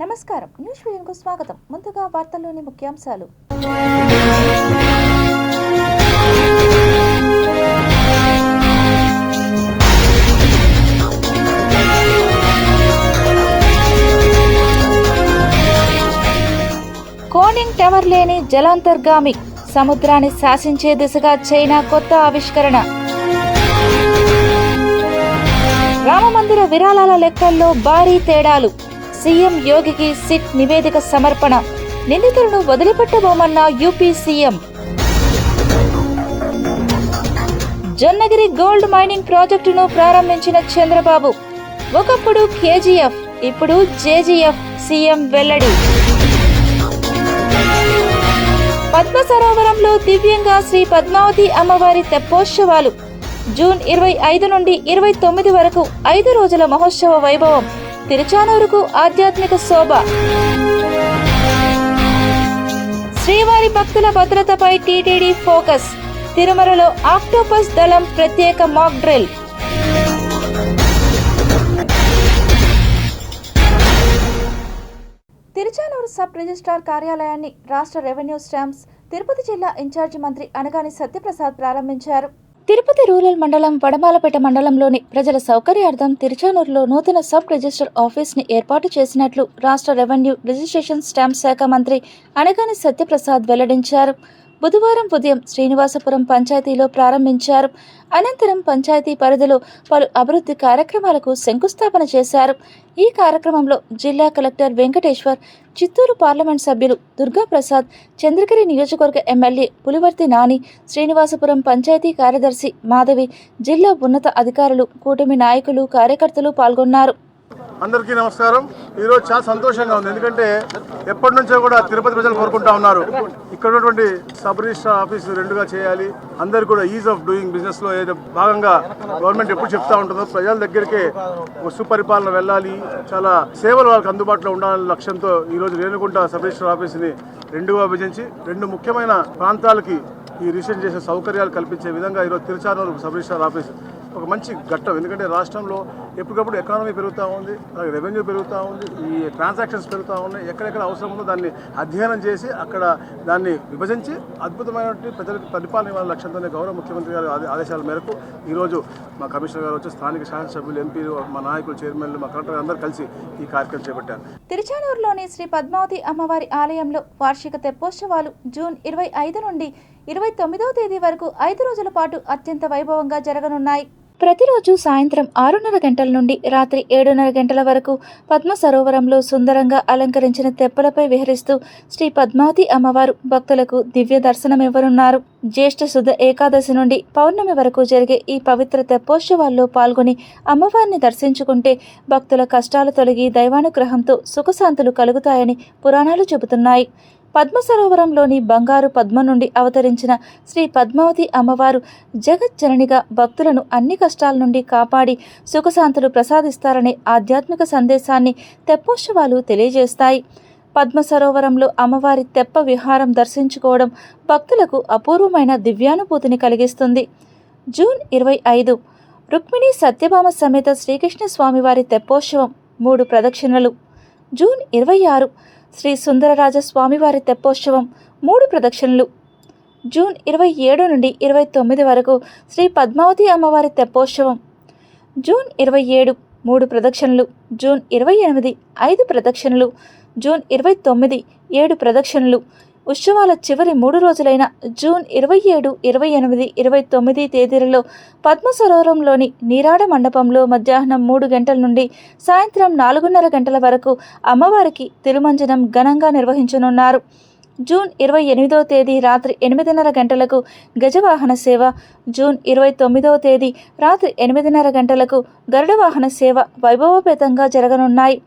నమస్కారం, న్యూస్ విజన్కు స్వాగతం. ముందుగా వార్తల్లోని ముఖ్యాంశాలు. కోనింగ్ టవర్ లేని జలాంతర్గామి, సముద్రాన్ని శాసించే దిశగా చైనా కొత్త ఆవిష్కరణ. రామమందిర విరాళాల లెక్కల్లో భారీ తేడాలు, సీఎం యోగికి సిట్ నివేదిక సమర్పణ. నిందితులను వదిలిపెట్టబోమన్న UP CM. Jonnagiri gold mining ప్రాజెక్టును ప్రారంభించిన చంద్రబాబు. ఒకప్పుడు కేజీఎఫ్, ఇప్పుడు జేజీఎఫ్, సీఎం వెల్లడి. పద్మ సరోవరంలో దివ్యంగా శ్రీ పద్మావతి అమ్మవారి తెప్పోత్సవాలు. జూన్ 25 నుండి 29 వరకు 5 రోజుల మహోత్సవ వైభవం. తిరుచానూరుకు ఆధ్యాత్మిక శోభ. శ్రీవారి భక్తుల భద్రతపై టీటీడీ ఫోకస్. తిరుమలలో ఆక్టోపస్ దళం ప్రత్యేక mock drill. Tiruchanur sub registrar కార్యాలయాన్ని రాష్ట్ర రెవెన్యూ స్టాంప్స్ తిరుపతి జిల్లా ఇన్ఛార్జి మంత్రి అనగాని సత్యప్రసాద్ ప్రారంభించారు. తిరుపతి రూరల్ మండలం వడమాలపేట మండలంలోని ప్రజల సౌకర్యార్థం తిరుచానూరులో నూతన సబ్ రిజిస్టర్ ఆఫీస్ ని ఏర్పాటు చేసినట్లు రాష్ట్ర రెవెన్యూ రిజిస్ట్రేషన్ స్టాంప్ శాఖ మంత్రి అనగాని సత్యప్రసాద్ వెల్లడించారు. బుధవారం ఉదయం శ్రీనివాసపురం పంచాయతీలో ప్రారంభించారు. అనంతరం పంచాయతీ పరిధిలో పలు అభివృద్ధి కార్యక్రమాలకు శంకుస్థాపన చేశారు. ఈ కార్యక్రమంలో జిల్లా కలెక్టర్ వెంకటేశ్వర్, చిత్తూరు పార్లమెంట్ సభ్యులు దుర్గాప్రసాద్, చంద్రగిరి నియోజకవర్గ ఎమ్మెల్యే పులివర్తి నాని, శ్రీనివాసపురం పంచాయతీ కార్యదర్శి మాధవి, జిల్లా ఉన్నత అధికారులు, కూటమి నాయకులు, కార్యకర్తలు పాల్గొన్నారు. అందరికీ నమస్కారం. ఈరోజు చాలా సంతోషంగా ఉంది. ఎందుకంటే ఎప్పటి నుంచో కూడా తిరుపతి ప్రజలు కోరుకుంటా ఉన్నారు, ఇక్కడ ఉన్నటువంటి సబ్ రిజిస్ట్రార్ ఆఫీస్ రెండుగా చేయాలి. అందరు కూడా ఈజ్ ఆఫ్ డూయింగ్ బిజినెస్ లో ఏదో భాగంగా గవర్నమెంట్ ఎప్పుడు చెప్తా ఉంటుందో ప్రజల దగ్గరికి సుపరిపాలన వెళ్ళాలి, చాలా సేవలు వాళ్ళకి అందుబాటులో ఉండాలనే లక్ష్యంతో ఈరోజు రేణుగుంట సబ్ రిజిస్ట్రార్ ఆఫీస్ని రెండుగా విభజించి 2 ముఖ్యమైన ప్రాంతాలకి ఈ రిజిస్ట్రేషన్ చేసే సౌకర్యాలు కల్పించే విధంగా ఈరోజు తిరుచానూరు సబ్ రిజిస్ట్రార్ ఆఫీస్ ఒక మంచి ఘట్టం. ఎందుకంటే రాష్ట్రంలో ఎప్పటికప్పుడు ఎకానమీ పెరుగుతూ ఉంది, అలాగే రెవెన్యూ పెరుగుతూ ఉంది, ఈ ట్రాన్సాక్షన్స్ పెరుగుతూ ఉన్నాయి. ఎక్కడెక్కడ అవసరం ఉందో దాన్ని అధ్యయనం చేసి అక్కడ దాన్ని విభజించి అద్భుతమైనటువంటి ప్రజలకు పరిపాలన ఇవ్వాలనే లక్ష్యంతోనే గౌరవ ముఖ్యమంత్రి గారి ఆదేశాల మేరకు ఈరోజు మా కమిషనర్ గారు వచ్చి స్థానిక శాసనసభ్యులు, ఎంపీలు, మా నాయకులు, చైర్మన్లు, మా కలెక్టర్ అందరూ కలిసి ఈ కార్యక్రమం చేపట్టారు. తిరుచానూరులోని శ్రీ పద్మావతి అమ్మవారి ఆలయంలో వార్షిక తెప్పోత్సవాలు జూన్ 25 నుండి 29వ తేదీ వరకు 5 రోజుల పాటు అత్యంత వైభవంగా జరగనున్నాయి. ప్రతిరోజు సాయంత్రం 6:30 గంటల నుండి రాత్రి 7:30 గంటల వరకు పద్మ సరోవరంలో సుందరంగా అలంకరించిన తెప్పలపై విహరిస్తూ శ్రీ పద్మావతి అమ్మవారు భక్తులకు దివ్య దర్శనమివ్వనున్నారు. జ్యేష్ఠ శుద్ధ ఏకాదశి నుండి పౌర్ణమి వరకు జరిగే ఈ పవిత్ర తెప్పోత్సవాల్లో పాల్గొని అమ్మవారిని దర్శించుకుంటే భక్తుల కష్టాలు తొలగి దైవానుగ్రహంతో సుఖశాంతులు కలుగుతాయని పురాణాలు చెబుతున్నాయి. పద్మ సరోవరంలోని బంగారు పద్మ నుండి అవతరించిన శ్రీ పద్మావతి అమ్మవారు జగజ్జననిగా భక్తులను అన్ని కష్టాల నుండి కాపాడి సుఖశాంతులు ప్రసాదిస్తారనే ఆధ్యాత్మిక సందేశాన్ని తెప్పోత్సవాలు తెలియజేస్తాయి. పద్మ సరోవరంలో అమ్మవారి తెప్ప విహారం దర్శించుకోవడం భక్తులకు అపూర్వమైన దివ్యానుభూతిని కలిగిస్తుంది. జూన్ 25 రుక్మిణి సత్యభామ సమేత శ్రీకృష్ణ స్వామివారి తెప్పోత్సవం 3 ప్రదక్షిణలు. జూన్ 26 శ్రీ సుందరరాజ స్వామివారి తెప్పోత్సవం 3 ప్రదక్షిణలు. జూన్ 27 నుండి 29 వరకు శ్రీ పద్మావతి అమ్మవారి తెప్పోత్సవం. జూన్ 27 3 ప్రదక్షిణలు. జూన్ 28 5 ప్రదక్షిణలు. జూన్ 29 7 ప్రదక్షిణలు. ఉత్సవాల చివరి 3 రోజులైన జూన్ 27, 28, 29 తేదీలలో పద్మ సరోవరంలోని నీరాడ మండపంలో మధ్యాహ్నం 3 గంటల నుండి సాయంత్రం 4:30 గంటల వరకు అమ్మవారికి తిరుమంజనం ఘనంగా నిర్వహించనున్నారు. జూన్ 28వ తేదీ రాత్రి 8:30 గంటలకు గజవాహన సేవ. జూన్ 29వ తేదీ రాత్రి 8:30 గంటలకు గరుడ వాహన సేవ వైభవోపేతంగా జరగనున్నాయి.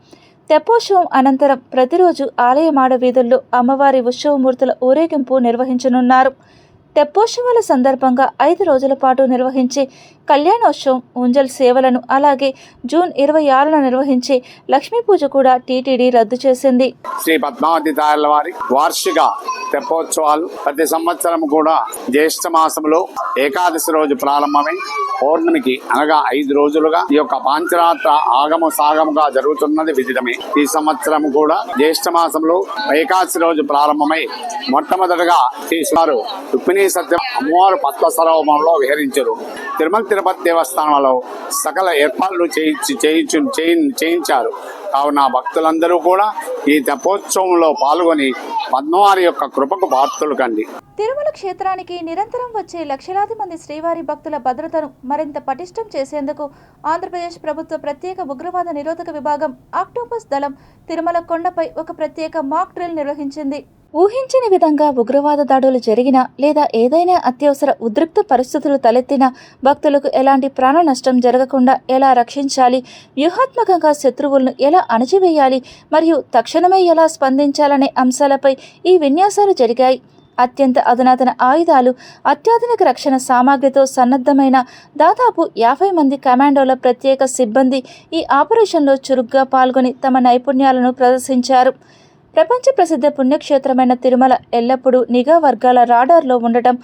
తెప్పోత్సవం అనంతరం ప్రతిరోజు ఆలయ మాడ వీధుల్లో అమ్మవారి ఉత్సవమూర్తుల ఊరేగింపు నిర్వహించనున్నారు. తెప్పోత్సవాల సందర్భంగా 5 రోజుల పాటు నిర్వహించే కళ్యాణోత్సవం, ఉంజల్ సేవలను అలాగే జూన్ 26న నిర్వహించే లక్ష్మీ పూజ కూడా టీటీడీ రద్దు చేసింది. శ్రీ పద్మావతి తాయల వారి వార్షిక తెప్పోత్సవాలు ప్రతి సంవత్సరం కూడా జ్యేష్ఠ మాసంలో ఏకాదశి రోజు ప్రారంభమై పౌర్ణమికి అనగా 5 రోజులుగా ఈ యొక్క పాంచరాత్ర ఆగమ సాగముగా జరుగుతున్నది విదితమే. ఈ సంవత్సరం కూడా జ్యేష్ఠ మాసంలో ఏకాదశి రోజు ప్రారంభమై మొట్టమొదటిగా శ్రీవారు రుక్మిణీ సత్యం అమ్మవారు పద్మ సరోవరంలో విహరించరు. తిరుమల తిరుపతి దేవస్థానంలో సకల ఏర్పాట్లు చేయించారు. కావున భక్తులందరూ కూడా ఈ తెప్పోత్సవంలో పాల్గొని పద్మవారి యొక్క కృపకు పాత్రులు కండి. తిరుమల క్షేత్రానికి నిరంతరం వచ్చే లక్షలాది మంది శ్రీవారి భక్తుల భద్రతను మరింత పటిష్టం చేసేందుకు ఆంధ్రప్రదేశ్ ప్రభుత్వ ప్రత్యేక ఉగ్రవాద నిరోధక విభాగం ఆక్టోపస్ దళం తిరుమల కొండపై ఒక ప్రత్యేక మాక్ డ్రిల్ నిర్వహించింది. ఊహించని విధంగా ఉగ్రవాద దాడులు జరిగినా లేదా ఏదైనా అత్యవసర ఉద్రిక్త పరిస్థితులు తలెత్తినా భక్తులకు ఎలాంటి ప్రాణ నష్టం జరగకుండా ఎలా రక్షించాలి, వ్యూహాత్మకంగా శత్రువులను ఎలా అణచివేయాలి మరియు తక్షణమే ఎలా స్పందించాలనే అంశాలపై ఈ విన్యాసాలు జరిగాయి. అత్యంత అధునాతన ఆయుధాలు, అత్యాధునిక రక్షణ సామాగ్రితో సన్నద్ధమైన దాదాపు 50 మంది కమాండోల ప్రత్యేక సిబ్బంది ఈ ఆపరేషన్లో చురుగ్గా పాల్గొని తమ నైపుణ్యాలను ప్రదర్శించారు. ప్రపంచ ప్రసిద్ధ పుణ్యక్షేత్రమైన తిరుమల ఎల్లప్పుడూ నిఘా వర్గాల రాడార్లో ఉండటం,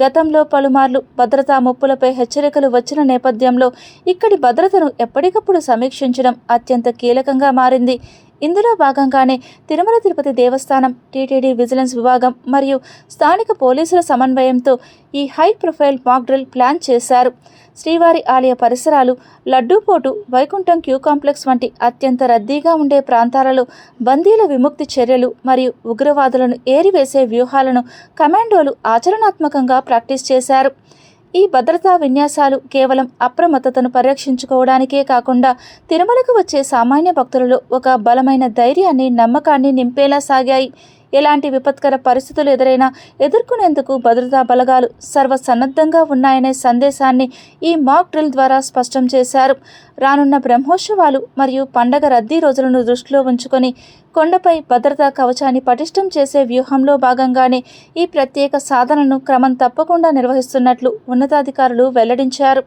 గతంలో పలుమార్లు భద్రతా ముప్పులపై హెచ్చరికలు వచ్చిన నేపథ్యంలో ఇక్కడి భద్రతను ఎప్పటికప్పుడు సమీక్షించడం అత్యంత కీలకంగా మారింది. ఇందులో భాగంగానే తిరుమల తిరుపతి దేవస్థానం, టీటీడీ విజిలెన్స్ విభాగం మరియు స్థానిక పోలీసుల సమన్వయంతో ఈ high profile mock drill plan చేశారు. శ్రీవారి ఆలయ పరిసరాలు, లడ్డూపోటు, వైకుంఠం క్యూ కాంప్లెక్స్ వంటి అత్యంత రద్దీగా ఉండే ప్రాంతాలలో బందీల విముక్తి చర్యలు మరియు ఉగ్రవాదులను ఏరివేసే వ్యూహాలను కమాండోలు ఆచరణాత్మకంగా ప్రాక్టీస్ చేశారు. ఈ భద్రతా విన్యాసాలు కేవలం అప్రమత్తతను పరిరక్షించుకోవడానికే కాకుండా తిరుమలకు వచ్చే సామాన్య భక్తులలో ఒక బలమైన ధైర్యాన్ని, నమ్మకాన్ని నింపేలా సాగాయి. ఎలాంటి విపత్కర పరిస్థితులు ఎదురైనా ఎదుర్కొనేందుకు భద్రతా బలగాలు సర్వసన్నద్ధంగా ఉన్నాయనే సందేశాన్ని ఈ మాక్ డ్రిల్ ద్వారా స్పష్టం చేశారు. రానున్న బ్రహ్మోత్సవాలు మరియు పండగ రద్దీ రోజులను దృష్టిలో ఉంచుకొని కొండపై భద్రతా కవచాన్ని పటిష్టం చేసే వ్యూహంలో భాగంగానే ఈ ప్రత్యేక సాధనను క్రమం తప్పకుండా నిర్వహిస్తున్నట్లు ఉన్నతాధికారులు వెల్లడించారు.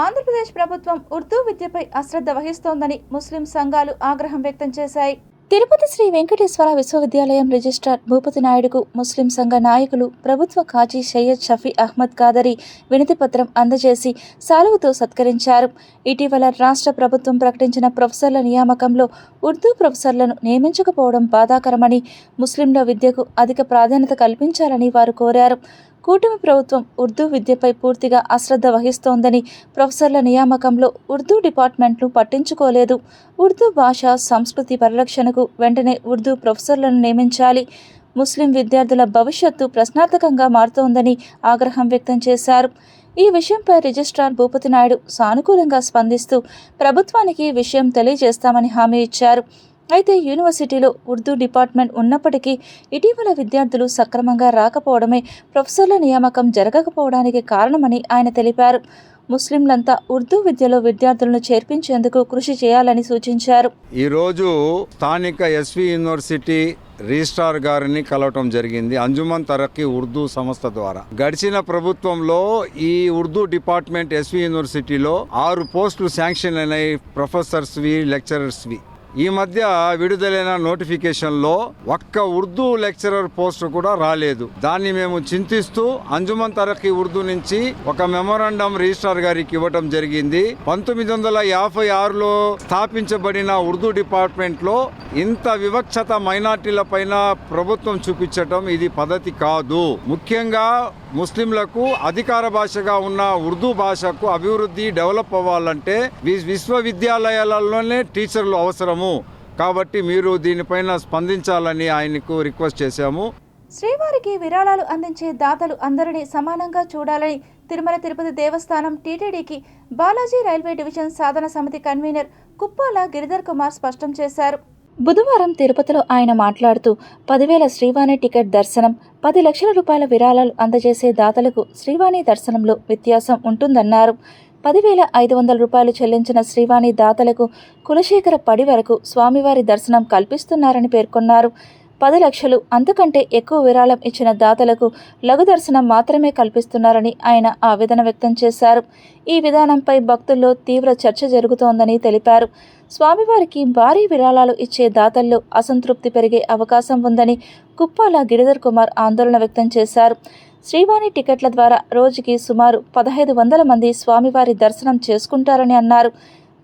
ఆంధ్రప్రదేశ్ ప్రభుత్వం ఉర్దూ విద్యపై అశ్రద్ధ వహిస్తోందని ముస్లిం సంఘాలు ఆగ్రహం వ్యక్తం చేశాయి. తిరుపతి శ్రీ వెంకటేశ్వర విశ్వవిద్యాలయం రిజిస్ట్రార్ భూపతి నాయుడుకు ముస్లిం సంఘ నాయకులు ప్రభుత్వ ఖాజీ సయ్యద్ షఫీ అహ్మద్ ఖాదరి వినతిపత్రం అందజేసి సాలువతో సత్కరించారు. ఇటీవల రాష్ట్ర ప్రభుత్వం ప్రకటించిన ప్రొఫెసర్ల నియామకంలో ఉర్దూ ప్రొఫెసర్లను నియమించకపోవడం బాధాకరమని, ముస్లింల విద్యకు అధిక ప్రాధాన్యత కల్పించాలని వారు కోరారు. కూటమి ప్రభుత్వం ఉర్దూ విద్యపై పూర్తిగా అశ్రద్ధ వహిస్తోందని, ప్రొఫెసర్ల నియామకంలో ఉర్దూ డిపార్ట్మెంట్ను పట్టించుకోలేదు. ఉర్దూ భాష, సంస్కృతి పరిరక్షణకు వెంటనే ఉర్దూ ప్రొఫెసర్లను నియమించాలి. ముస్లిం విద్యార్థుల భవిష్యత్తు ప్రశ్నార్థకంగా మారుతోందని ఆగ్రహం వ్యక్తం చేశారు. ఈ విషయంపై రిజిస్ట్రార్ భూపతి నాయుడు సానుకూలంగా స్పందిస్తూ ప్రభుత్వానికి ఈ విషయం తెలియజేస్తామని హామీ ఇచ్చారు. అయితే యూనివర్సిటీలో ఉర్దూ డిపార్ట్మెంట్ ఉన్నప్పటికీ ఇటీవల విద్యార్థులు సక్రమంగా రాకపోవడమే ప్రొఫెసర్ల నియామకం జరగకపోవడానికి కారణమని ఆయన తెలిపారు. ముస్లింలంతా ఉర్దూ విద్యలో విద్యార్థులను చేర్పించేందుకు కృషి చేయాలని సూచించారు. ఈరోజు స్థానిక ఎస్వి యూనివర్సిటీ రిజిస్ట్రార్ గారిని కలవటం జరిగింది అంజుమన్ తరక్కీ ఉర్దూ సంస్థ ద్వారా. గడిచిన ప్రభుత్వంలో ఈ ఉర్దూ డిపార్ట్మెంట్ ఎస్వి యూనివర్సిటీలో 6 పోస్టులు శాంక్షన్ అయినాయి, ప్రొఫెసర్స్వి, లెక్చరర్స్వి. ఈ మధ్య విడుదలైన నోటిఫికేషన్లో ఒక్క ఉర్దూ లెక్చరర్ పోస్ట్ కూడా రాలేదు. దాన్ని మేము చింతిస్తూ అంజుమన్ తరక్కీ ఉర్దూ నుంచి ఒక మెమోరాండం రిజిస్ట్రార్ గారికి ఇవ్వటం జరిగింది. 1956లో స్థాపించబడిన ఉర్దూ డిపార్ట్మెంట్లో ఇంత వివక్షత మైనార్టీల పైన ప్రభుత్వం చూపించటం ఇది పద్ధతి కాదు. ముఖ్యంగా ముస్లింలకు అధికార భాషగా ఉన్న ఉర్దూ భాషకు అభివృద్ధి, డెవలప్ అవ్వాలంటే విశ్వవిద్యాలయాలలోనే టీచర్లు అవసరము. కాబట్టి మీరు దీనిపైన స్పందించాలని ఆయనకు రిక్వెస్ట్ చేశాము. శ్రీవారికి విరాళాలు అందించే దాతలు అందరినీ సమానంగా చూడాలని తిరుమల తిరుపతి దేవస్థానం టీటీడీకి బాలాజీ రైల్వే డివిజన్ సాధన సమితి కన్వీనర్ కుప్పాల గిరిధర్ కుమార్ స్పష్టం చేశారు. బుధవారం తిరుపతిలో ఆయన మాట్లాడుతూ 10,000 శ్రీవాణి టికెట్ దర్శనం, 10 లక్షల రూపాయల విరాళాలు అందజేసే దాతలకు శ్రీవాణి దర్శనంలో వ్యత్యాసం ఉంటుందన్నారు. 10,500 రూపాయలు చెల్లించిన శ్రీవాణి దాతలకు కులశేఖర పడి వరకు స్వామివారి దర్శనం కల్పిస్తున్నారని పేర్కొన్నారు. 10 లక్షలు అంతకంటే ఎక్కువ విరాళం ఇచ్చిన దాతలకు లఘు దర్శనం మాత్రమే కల్పిస్తున్నారని ఆయన ఆవేదన వ్యక్తం చేశారు. ఈ విధానంపై భక్తుల్లో తీవ్ర చర్చ జరుగుతోందని తెలిపారు. స్వామివారికి భారీ విరాళాలు ఇచ్చే దాతల్లో అసంతృప్తి పెరిగే అవకాశం ఉందని కుప్పాల గిరిధర్ కుమార్ ఆందోళన వ్యక్తం చేశారు. శ్రీవాణి టికెట్ల ద్వారా రోజుకి సుమారు 1500 మంది స్వామివారి దర్శనం చేసుకుంటారని అన్నారు.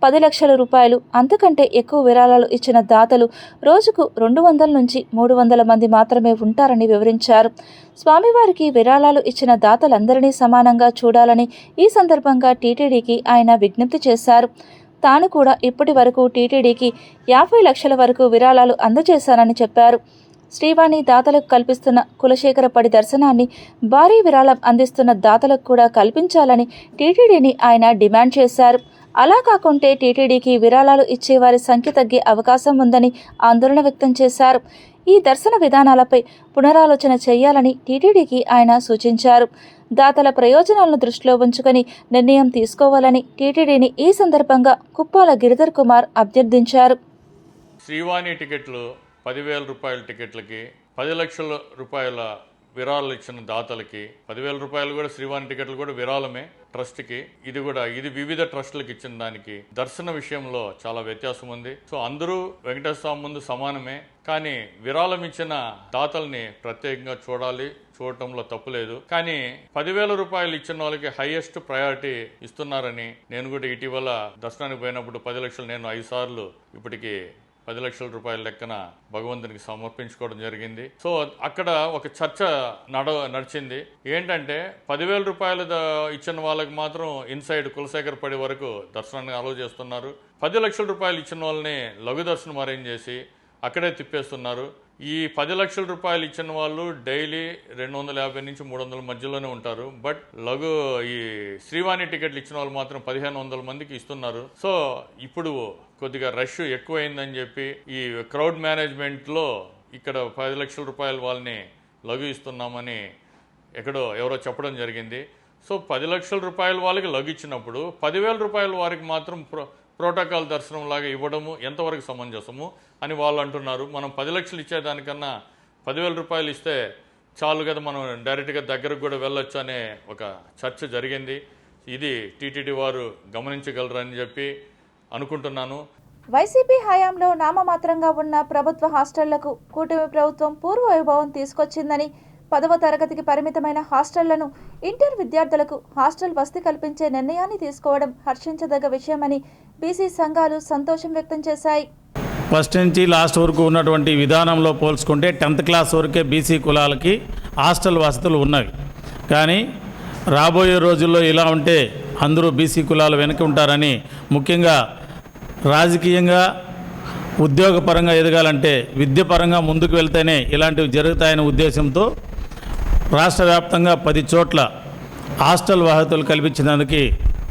10 లక్షల రూపాయలు అంతకంటే ఎక్కువ విరాళాలు ఇచ్చిన దాతలు రోజుకు 200 నుంచి 300 మంది మాత్రమే ఉంటారని వివరించారు. స్వామివారికి విరాళాలు ఇచ్చిన దాతలందరినీ సమానంగా చూడాలని ఈ సందర్భంగా టీటీడీకి ఆయన విజ్ఞప్తి చేశారు. తాను కూడా ఇప్పటి వరకు టీటీడీకి 50 లక్షల వరకు విరాళాలు అందజేశానని చెప్పారు. శ్రీవాణి దాతలకు కల్పిస్తున్న కులశేఖరపడి దర్శనాన్ని భారీ విరాళం అందిస్తున్న దాతలకు కూడా కల్పించాలని టీటీడీని ఆయన డిమాండ్ చేశారు. అలా కాకుంటే టీటీడీకి విరాళాలు ఇచ్చేవారి సంఖ్య తగ్గే అవకాశం ఉందని ఆందోళన వ్యక్తం చేశారు. ఈ దర్శన విధానాలపై పునరాలోచన చేయాలని టీటీడీకి ఆయన సూచించారు. దాతల ప్రయోజనాలను దృష్టిలో ఉంచుకొని నిర్ణయం తీసుకోవాలని టీటీడీని ఈ సందర్భంగా కుప్పాల గిరిధర్ కుమార్ అభ్యర్థించారు. శ్రీవాణి టికెట్లు 10,000 రూపాయల టికెట్లకి 10 లక్షల రూపాయల విరాళాలు ఇచ్చిన దాతలకి 10,000 రూపాయలు కూడా శ్రీవాణి టికెట్లు కూడా విరాళమే ట్రస్ట్కి. ఇది వివిధ ట్రస్టులకు ఇచ్చిన దానికి దర్శన విషయంలో చాలా వ్యత్యాసం ఉంది. సో అందరూ వెంకటేశ్వర స్వామి ముందు సమానమే, కానీ విరాళం ఇచ్చిన దాతల్ని ప్రత్యేకంగా చూడటంలో తప్పులేదు. కానీ 10,000 రూపాయలు ఇచ్చిన వాళ్ళకి హైయెస్ట్ ప్రయారిటీ ఇస్తున్నారని నేను కూడా ఇటీవల దర్శనానికి పోయినప్పుడు 10 లక్షలు నేను 5 సార్లు ఇప్పటికి 10 లక్షల రూపాయల లెక్కన భగవంతునికి సమర్పించుకోవడం జరిగింది. సో అక్కడ ఒక చర్చ నడిచింది. ఏంటంటే 10,000 రూపాయలు ఇచ్చిన వాళ్ళకి మాత్రం ఇన్సైడ్ కులశేఖర్ పడి వరకు దర్శనాన్ని అలౌ చేస్తున్నారు. 10 లక్షల రూపాయలు ఇచ్చిన వాళ్ళని లఘు దర్శనం అరేంజ్ చేసి అక్కడే తిప్పేస్తున్నారు. ఈ 10 లక్షల రూపాయలు ఇచ్చిన వాళ్ళు డైలీ 250 నుంచి 300 మధ్యలోనే ఉంటారు. బట్ ఈ శ్రీవాణి టికెట్లు ఇచ్చిన వాళ్ళు మాత్రం 1,500 మందికి ఇస్తున్నారు. సో ఇప్పుడు కొద్దిగా రష్ ఎక్కువైందని చెప్పి ఈ క్రౌడ్ మేనేజ్మెంట్లో ఇక్కడ 10 లక్షల రూపాయల వాళ్ళని లఘు ఇస్తున్నామని ఎవరో చెప్పడం జరిగింది. సో 10 లక్షల రూపాయల వాళ్ళకి లఘు ఇచ్చినప్పుడు 10,000 రూపాయల వారికి మాత్రం ప్రోటోకాల్ దర్శనం లాగా ఇవ్వడము ఎంతవరకు సమంజసము అని వాళ్ళు అంటున్నారు. మనం 10 లక్షలు ఇచ్చేదానికన్నా 10,000 రూపాయలు ఇస్తే చాలు కదా, మనం డైరెక్ట్గా దగ్గరకు కూడా వెళ్ళొచ్చు అనే ఒక చర్చ జరిగింది. ఇది టీటీడీ వారు గమనించగలరని చెప్పి అనుకుంటున్నాను. వైసీపీ హయాంలో నామమాత్రంగా ఉన్న ప్రభుత్వ హాస్టళ్లకు కూటమి ప్రభుత్వం పూర్వ వైభవం తీసుకొచ్చిందని 10వ తరగతికి పరిమితమైన హాస్టళ్లను ఇంటర్ విద్యార్థులకు హాస్టల్ వసతి కల్పించే నిర్ణయాన్ని తీసుకోవడం హర్షించదగ్గ విషయమని బీసీ సంఘాలు సంతోషం వ్యక్తం చేశాయి. ఫస్ట్ నుంచి లాస్ట్ వరకు ఉన్నటువంటి విధానంలో పోల్చుకుంటే 10th క్లాస్ వరకే బీసీ కులాలకి హాస్టల్ వసతులు ఉన్నవి. కానీ రాబోయే రోజుల్లో ఇలా ఉంటే అందరూ బీసీ కులాలు వెనక ఉంటారని, ముఖ్యంగా రాజకీయంగా ఉద్యోగపరంగా ఎదగాలంటే విద్యపరంగా ముందుకు వెళ్తేనే ఇలాంటివి జరుగుతాయనే ఉద్దేశంతో రాష్ట్ర వ్యాప్తంగా 10 చోట్ల హాస్టల్ వసతులు కల్పించినందుకు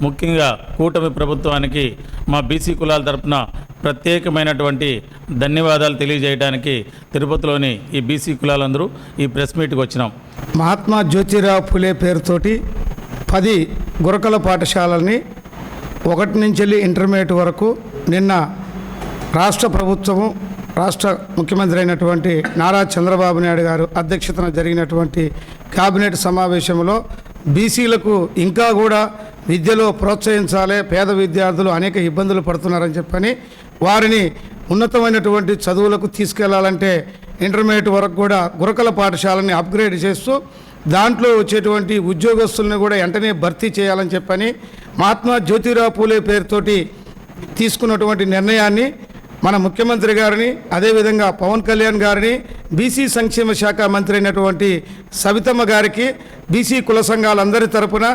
ముఖ్యంగా కూటమి ప్రభుత్వానికి మా బీసీ కులాల తరపున ప్రత్యేకమైనటువంటి ధన్యవాదాలు తెలియజేయడానికి తిరుపతిలోని ఈ బీసీ కులాలందరూ ఈ ప్రెస్ మీట్కి వచ్చినాం. మహాత్మా జ్యోతిరావు ఫులే పేరుతోటి 10 గురకల పాఠశాలల్ని 1 నుంచి ఇంటర్మీడియట్ వరకు నిన్న రాష్ట్ర ప్రభుత్వము, రాష్ట్ర ముఖ్యమంత్రి అయినటువంటి నారా చంద్రబాబు నాయుడు గారు అధ్యక్షతన జరిగినటువంటి కేబినెట్ సమావేశంలో బీసీలకు ఇంకా కూడా విద్యలో ప్రోత్సహించాలి, పేద విద్యార్థులు అనేక ఇబ్బందులు పడుతున్నారని చెప్పని వారిని ఉన్నతమైనటువంటి చదువులకు తీసుకెళ్లాలంటే ఇంటర్మీడియట్ వరకు కూడా గురకల పాఠశాలని అప్గ్రేడ్ చేస్తూ దాంట్లో వచ్చేటువంటి ఉద్యోగస్తులను కూడా వెంటనే భర్తీ చేయాలని చెప్పని మహాత్మా జ్యోతిరావు పూలే పేరుతోటి తీసుకున్నటువంటి నిర్ణయాన్ని మన ముఖ్యమంత్రి గారిని, అదేవిధంగా పవన్ కళ్యాణ్ గారిని, బీసీ సంక్షేమ శాఖ మంత్రి అయినటువంటి సవితమ్మ గారికి బీసీ కుల సంఘాలందరి తరపున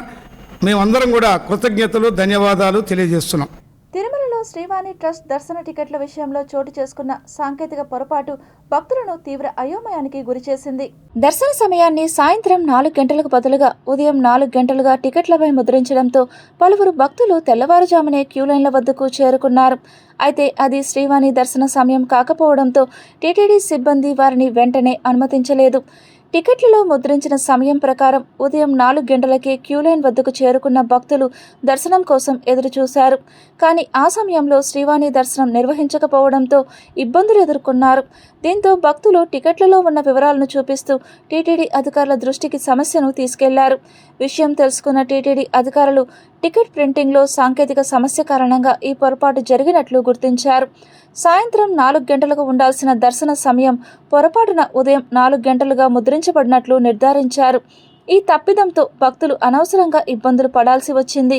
మేమందరం కూడా కృతజ్ఞతలు, ధన్యవాదాలు తెలియజేస్తున్నాం. తిరుమలలో శ్రీవాణి ట్రస్ట్ దర్శన టికెట్ల విషయంలో చోటు చేసుకున్న సాంకేతిక పొరపాటు భక్తులను తీవ్ర అయోమయానికి గురిచేసింది. దర్శన సమయాన్ని సాయంత్రం 4 గంటలకు బదులుగా ఉదయం 4 గంటలుగా టికెట్లపై ముద్రించడంతో పలువురు భక్తులు తెల్లవారుజామునే క్యూలైన్ల వద్దకు చేరుకున్నారు. అయితే అది శ్రీవాణి దర్శన సమయం కాకపోవడంతో టీటీడీ సిబ్బంది వారిని వెంటనే అనుమతించలేదు. టికెట్లలో ముద్రించిన సమయం ప్రకారం ఉదయం 4 గంటలకే క్యూలైన్ వద్దకు చేరుకున్న భక్తులు దర్శనం కోసం ఎదురుచూశారు. కానీ ఆ సమయంలో శ్రీవాణి దర్శనం నిర్వహించకపోవడంతో ఇబ్బందులు ఎదుర్కొన్నారు. దీంతో భక్తులు టికెట్లలో ఉన్న వివరాలను చూపిస్తూ టీటీడీ అధికారుల దృష్టికి సమస్యను తీసుకెళ్లారు. విషయం తెలుసుకున్న టీటీడీ అధికారులు టికెట్ ప్రింటింగ్లో సాంకేతిక సమస్య కారణంగా ఈ పొరపాటు జరిగినట్లు గుర్తించారు. సాయంత్రం 4 గంటలకు ఉండాల్సిన దర్శన సమయం పొరపాటున ఉదయం 4 గంటలుగా ముద్రించబడినట్లు నిర్ధారించారు. ఈ తప్పిదంతో భక్తులు అనవసరంగా ఇబ్బందులు పడాల్సి వచ్చింది.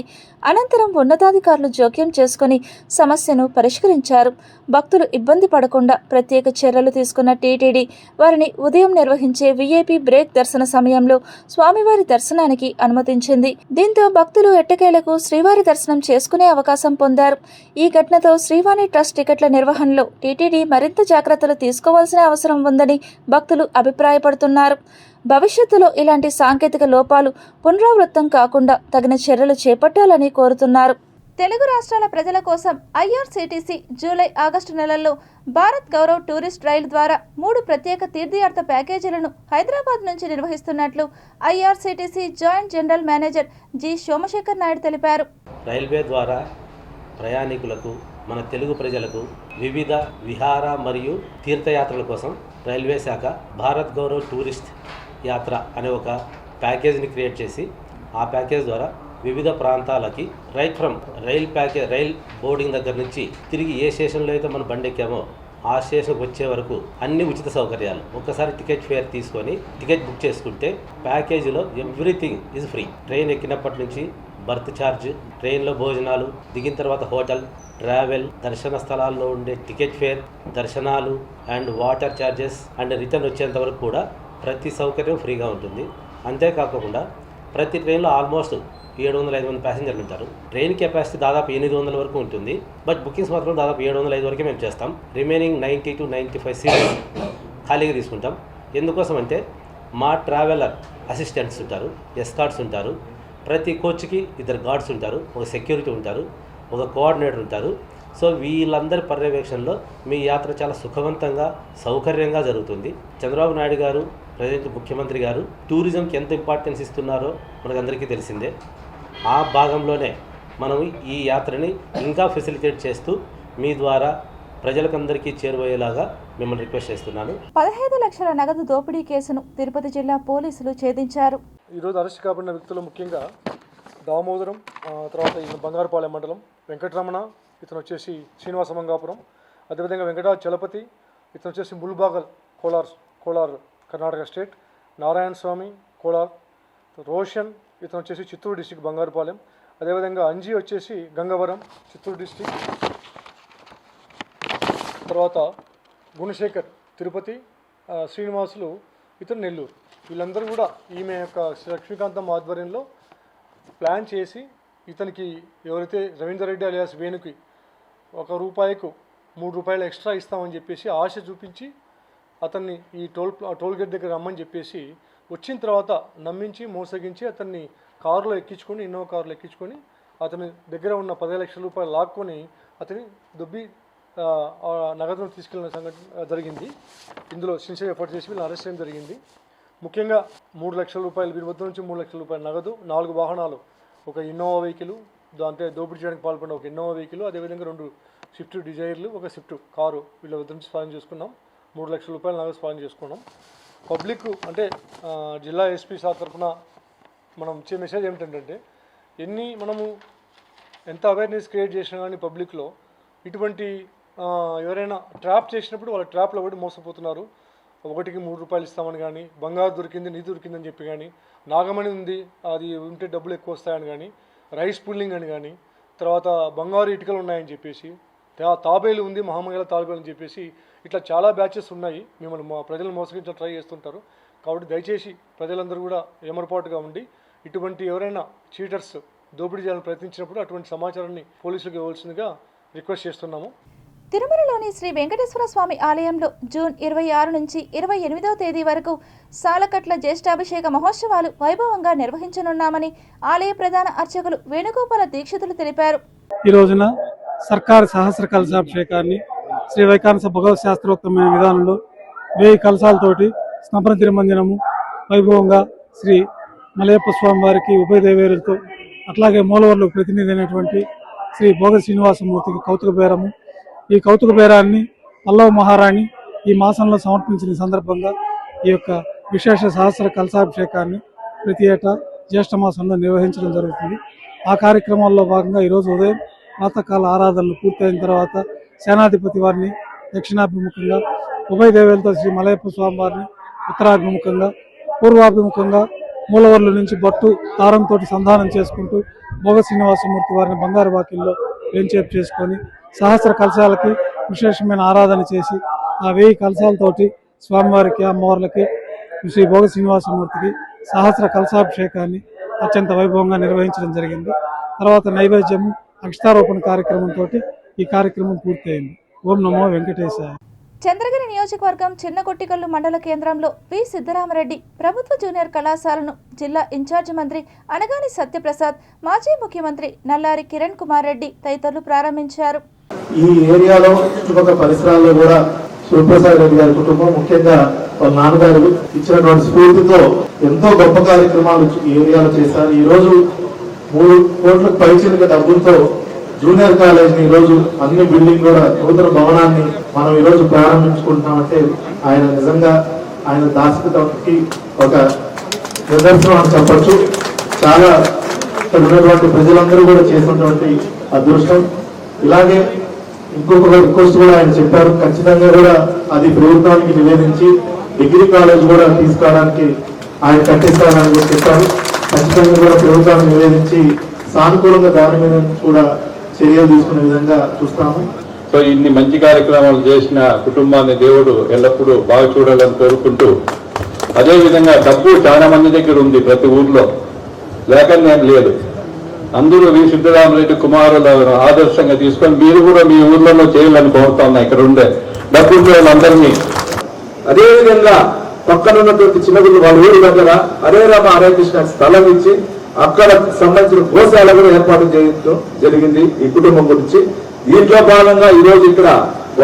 అనంతరం ఉన్నతాధికారులు జోక్యం చేసుకుని సమస్యను పరిష్కరించారు. భక్తులు ఇబ్బంది పడకుండా ప్రత్యేక చర్యలు తీసుకున్న టీటీడీ వారిని ఉదయం నిర్వహించే వీఐపీ బ్రేక్ దర్శన సమయంలో స్వామివారి దర్శనానికి అనుమతించింది. దీంతో భక్తులు ఎట్టకేలకు శ్రీవారి దర్శనం చేసుకునే అవకాశం పొందారు. ఈ ఘటనతో శ్రీవాణి ట్రస్ట్ టికెట్ల నిర్వహణలో టీటీడీ మరింత జాగ్రత్తలు తీసుకోవాల్సిన అవసరం ఉందని భక్తులు అభిప్రాయపడుతున్నారు. భవిష్యత్తులో ఇలాంటి సాంకేతిక లోపాలు పునరావృతం కాకుండా తగిన చర్యలు చేపట్టాలని కోరుతున్నారు. తెలుగు రాష్ట్రాల ప్రజల కోసం ఐఆర్సీటీసీ జూలై, ఆగస్టు నెలల్లో భారత్ గౌరవ్ టూరిస్ట్ రైలు ద్వారా 3 ప్రత్యేక తీర్థయాత్ర ప్యాకేజీలను హైదరాబాద్ నుంచి నిర్వహిస్తున్నట్లు IRCTC joint general manager G Somasekhar Naidu తెలిపారు. రైల్వే ద్వారా ప్రయాణికులకు, మన తెలుగు ప్రజలకు వివిధ విహార మరియు తీర్థయాత్రల కోసం రైల్వే శాఖ భారత్ గౌరవ్ టూరిస్ట్ యాత్ర అనే ఒక ప్యాకేజ్ని క్రియేట్ చేసి ఆ ప్యాకేజ్ ద్వారా వివిధ ప్రాంతాలకి రైట్ ఫ్రమ్ రైల్ బోర్డింగ్ దగ్గర నుంచి తిరిగి ఏ స్టేషన్లో అయితే మనం బండి ఎక్కామో ఆ స్టేషన్కి వచ్చే వరకు అన్ని ఉచిత సౌకర్యాలు. ఒక్కసారి టికెట్ ఫేర్ తీసుకొని టికెట్ బుక్ చేసుకుంటే ప్యాకేజీలో ఎవ్రీథింగ్ ఈజ్ ఫ్రీ. ట్రైన్ ఎక్కినప్పటి నుంచి బర్త్ ఛార్జ్, ట్రైన్లో భోజనాలు, దిగిన తర్వాత హోటల్, ట్రావెల్, దర్శన స్థలాల్లో ఉండే టికెట్ ఫేర్, దర్శనాలు and water charges and return వచ్చేంత వరకు కూడా ప్రతి సౌకర్యం ఫ్రీగా ఉంటుంది. అంతేకాకుండా ప్రతి ట్రైన్లో ఆల్మోస్ట్ 700-500 మంది ప్యాసింజర్లు ఉంటారు. ట్రైన్ కెపాసిటీ దాదాపు 800 వరకు ఉంటుంది. బట్ బుకింగ్స్ మాత్రం దాదాపు 705 వరకే మేము చేస్తాం. రిమైనింగ్ 90 to 95 సీట్స్ ఖాళీగా తీసుకుంటాం. ఎందుకోసం అంటే మా ట్రావెలర్ అసిస్టెంట్స్ ఉంటారు, ఎస్కార్ట్స్ ఉంటారు, ప్రతి కోచ్కి 2 గార్డ్స్ ఉంటారు, ఒక సెక్యూరిటీ ఉంటారు, ఒక కోఆర్డినేటర్ ఉంటారు. సో వీళ్ళందరి పర్యవేక్షణలో మీ యాత్ర చాలా సుఖవంతంగా, సౌకర్యంగా జరుగుతుంది. చంద్రబాబు నాయుడు గారు, ప్రజెంట్ ముఖ్యమంత్రి గారు టూరిజంకి ఎంత ఇంపార్టెన్స్ ఇస్తున్నారో మనకందరికీ తెలిసిందే. ఆ భాగంలోనే మనం ఈ యాత్రని ఇంకా ఫెసిలిటేట్ చేస్తూ మీ ద్వారా ప్రజలకందరికీ చేరువయ్యేలాగా మిమ్మల్ని రిక్వెస్ట్ చేస్తున్నాను. 15 లక్షల నగదు దోపిడీ కేసును తిరుపతి జిల్లా పోలీసులు ఛేదించారు. ఈరోజు అరెస్ట్ కాబడిన వ్యక్తులు ముఖ్యంగా దామోదరం, తర్వాత బంగారుపాలెం మండలం, వెంకటరమణ, ఇతను వచ్చేసి శ్రీనివాస మంగాపురం, అదేవిధంగా వెంకటాచలపతి, ఇతను వచ్చేసి ముల్బాగల్, కోలార్ కర్ణాటక స్టేట్, నారాయణ స్వామి, కోలార్, రోషన్, ఇతను వచ్చేసి చిత్తూరు డిస్టిక్ బంగారుపాలెం, అదేవిధంగా అంజీ వచ్చేసి గంగవరం, చిత్తూరు డిస్టిక్, తర్వాత గుణశేఖర్ తిరుపతి, శ్రీనివాసులు ఇతను నెల్లూరు. వీళ్ళందరూ కూడా ఈమె యొక్క లక్ష్మీకాంతం ఆధ్వర్యంలో ప్లాన్ చేసి ఇతనికి ఎవరైతే రవీందర్ రెడ్డి అలియాస్ వేణుకి ₹1కు ₹3 ఎక్స్ట్రా ఇస్తామని చెప్పేసి ఆశ చూపించి అతన్ని ఈ టోల్ గేట్ దగ్గర రమ్మని చెప్పేసి వచ్చిన తర్వాత నమ్మించి మోసగించి అతన్ని కారులో ఎక్కించుకొని, ఇన్నోవా కారులో ఎక్కించుకొని అతని దగ్గర ఉన్న ₹10 లక్షల లాక్కొని అతని దొబ్బి నగదును తీసుకెళ్లిన సంఘటన జరిగింది. ఇందులో సిన్సియర్ ఎఫర్ట్ చేసి వీళ్ళని అరెస్ట్ చేయడం జరిగింది. ముఖ్యంగా ₹3 లక్షల వీరి వద్ద నుంచి ₹3 లక్షల నగదు, 4 వాహనాలు, ఒక ఇన్నోవా వెహికల్, అంటే దోపిడీ చేయడానికి పాల్పడిన ఒక ఇన్నోవా వెహికల్, అదేవిధంగా 2 స్విఫ్ట్ డిజైర్లు, ఒక స్విఫ్ట్ కారు వీళ్ళ వద్ద నుంచి స్వాధీనం చేసుకున్నాం. ₹3 లక్షల నగదు స్వాధీనం చేసుకున్నాం. పబ్లిక్ అంటే జిల్లా ఎస్పీ సార్ తరఫున మనం ఇచ్చే మెసేజ్ ఏమిటంటే, మనము ఎంత అవేర్నెస్ క్రియేట్ చేసినా కానీ పబ్లిక్లో ఇటువంటి ఎవరైనా ట్రాప్ చేసినప్పుడు వాళ్ళ ట్రాప్లో పడి మోసపోతున్నారు. 1కి ₹3 ఇస్తామని కానీ, బంగారు దొరికింది, నిధి దొరికిందని చెప్పి కానీ, నాగమణి ఉంది అది ఉంటే డబ్బులు ఎక్కువ వస్తాయని కానీ, రైస్ పుల్లింగ్ అని కానీ, తర్వాత బంగారు ఇటుకలు ఉన్నాయని చెప్పేసి, తాబేలు ఉంది, మహామంగళ తాబేలు అని చెప్పేసి ఇట్లా చాలా బ్యాచెస్ ఉన్నాయి. మిమ్మల్ని ప్రజలను మోసగించడం ట్రై చేస్తుంటారు. కాబట్టి దయచేసి ప్రజలందరూ కూడా ఏమరపాటుగా ఉండి ఇటువంటి ఎవరైనా చీటర్స్ దోపిడీ చేయాలని ప్రయత్నించినప్పుడు అటువంటి సమాచారాన్ని పోలీసులకు ఇవ్వాల్సిందిగా రిక్వెస్ట్ చేస్తున్నాము. తిరుమలలోని శ్రీ వెంకటేశ్వర స్వామి ఆలయంలో జూన్ 26 నుంచి 28వ తేదీ వరకు సాలకట్ల జ్యేష్ఠాభిషేక మహోత్సవాలు వైభవంగా నిర్వహించనున్నామని ఆలయ ప్రధాన అర్చకులు వేణుగోపాల దీక్షితులు తెలిపారు. ఈ రోజున సర్కారు సహస్ర కలశాభిషేకాన్ని శ్రీ వైకానస భగవత్ శాస్త్రోక్తమైన విధానంలో 1000 కలశాలతోటి స్నపన తిరుమంజనము, వైభవంగా శ్రీ మలయప్ప స్వామి వారికి ఉభయ దేవేరులతో, అట్లాగే మూలవర్లు ప్రతినిధి అయినటువంటి శ్రీ భోగ శ్రీనివాసమూర్తికి కౌతుక బేరము. ఈ కౌతుక బేరాన్ని పల్లవ మహారాణి ఈ మాసంలో సమర్పించిన సందర్భంగా ఈ యొక్క విశేష సహస్ర కలశాభిషేకాన్ని ప్రతి ఏటా జ్యేష్ఠ మాసంలో నిర్వహించడం జరుగుతుంది. ఆ కార్యక్రమాల్లో భాగంగా ఈరోజు ఉదయం ప్రాతకాల ఆరాధనలు పూర్తయిన తర్వాత సేనాధిపతి వారిని దక్షిణాభిముఖంగా, ఉభయ దేవేలతో శ్రీ మలయప్ప స్వామి వారిని ఉత్తరాభిముఖంగా, పూర్వాభిముఖంగా మూలవర్ల నుంచి బొట్టు దారంతో సంధానం చేసుకుంటూ భోగ శ్రీనివాసమూర్తి వారిని బంగారు వాకిల్లో వేంచేపు చేసుకొని సహస్ర కలశాలకి విశేషమైన ఆరాధన చేసి ఆ 1000 కలశాలతోటి స్వామివారికి, అమ్మవార్లకి, శ్రీ భోగ శ్రీనివాసమూర్తికి సహస్ర కలశాభిషేకాన్ని అత్యంత వైభవంగా నిర్వహించడం జరిగింది. తర్వాత నైవేద్యము, అక్షతారోపణ కార్యక్రమంతో ఈ కార్యక్రమం పూర్తయింది. ఓం నమో వెంకటేశాయ. చంద్రగిరి నియోజకవర్గం చిన్నకొట్టికల్లు మండల కేంద్రంలో వి సిద్ధరామరెడ్డి ప్రభుత్వ జూనియర్ కళాశాలను జిల్లా ఇన్ఛార్జి మంత్రి అనగాని సత్యప్రసాద్, మాజీ ముఖ్యమంత్రి నల్లారి కిరణ్ కుమార్ రెడ్డి తదితరులు ప్రారంభించారు. ఈ ఏరియాలో చుట్టుపక్కల పరిసరాల్లో కూడా శివప్రసాద్ రెడ్డి గారి కుటుంబం, ముఖ్యంగా వాళ్ళ నాన్నగారు ఇచ్చినటువంటి స్ఫూర్తితో ఎంతో గొప్ప కార్యక్రమాలు ఈ ఏరియాలో చేశారు. ఈ రోజు 3 కోట్లకు పైచిలుక డబ్బులతో జూనియర్ కాలేజ్ ని ఈరోజు అన్ని బిల్డింగ్ కూడా నూతన భవనాన్ని మనం ఈరోజు ప్రారంభించుకుంటున్నామంటే ఆయన నిజంగా ఆయన దార్శనికతకి ఒక నిదర్శనం అని చెప్పచ్చు. చాలా ఇక్కడ ఉన్నటువంటి ప్రజలందరూ కూడా చేసినటువంటి అదృష్టం. ఇలాగే ఇంకొక రిక్వెస్ట్ కూడా ఆయన చెప్పారు, ఖచ్చితంగా కూడా అది ప్రభుత్వానికి నివేదించి డిగ్రీ కాలేజ్ కూడా తీసుకోవడానికి ఆయన కట్టిస్తారని కూడా చెప్పారు. ఖచ్చితంగా కూడా ప్రభుత్వానికి నివేదించి సానుకూలంగా దాని మీద కూడా చర్యలు తీసుకునే విధంగా చూస్తాము. సో ఇన్ని మంచి కార్యక్రమాలు చేసిన కుటుంబాన్ని దేవుడు ఎల్లప్పుడూ బాగా చూడాలని కోరుకుంటూ, అదేవిధంగా డబ్బు చాలా మంది దగ్గర ఉంది, ప్రతి ఊర్లో లేకనే ఏం లేదు. అందరూ వి సిద్ధరామరెడ్డి కుమారులను ఆదర్శంగా తీసుకొని మీరు కూడా మీ ఊర్లలో చేయాలని కోరుతా ఇక్కడ ఉండే డబ్బు వాళ్ళందరినీ. అదేవిధంగా పక్కన ఉన్నటువంటి చిన్నగుళ్ళు వాళ్ళ ఊరి దగ్గర హరే రామ హరే కృష్ణ స్థలం ఇచ్చి అక్కడ సంబంధించిన గోశాల కూడా ఏర్పాటు చేయడం జరిగింది ఈ కుటుంబం గురించి. దీంట్లో భాగంగా ఈ రోజు ఇక్కడ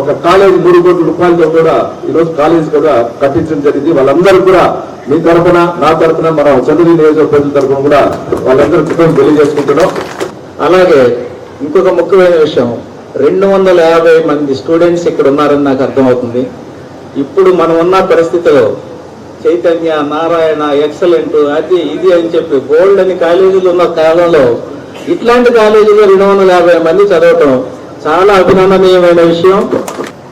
ఒక కాలేజీ 3 కోట్ల రూపాయలతో కూడా ఈ రోజు కాలేజీ కూడా కట్టించడం జరిగింది. వాళ్ళందరూ కూడా మీ తరఫున, నా తరఫున, మన చంద్రగిరి నియోజకవర్గ ప్రజల తరఫున కూడా వాళ్ళందరూ కుటుంబం తెలియజేసుకుంటున్నాం. అలాగే ఇంకొక ముఖ్యమైన విషయం, 250 మంది స్టూడెంట్స్ ఇక్కడ ఉన్నారని నాకు అర్థమవుతుంది. ఇప్పుడు మనం ఉన్న పరిస్థితిలో చైతన్య, నారాయణ, ఎక్సలెంట్, అది ఇది అని చెప్పి గోల్డ్ అని కాలేజీలు ఉన్న కాలంలో ఇట్లాంటి కాలేజీలో 250 మంది చదవటం చాలా అభినందనీయమైన విషయం.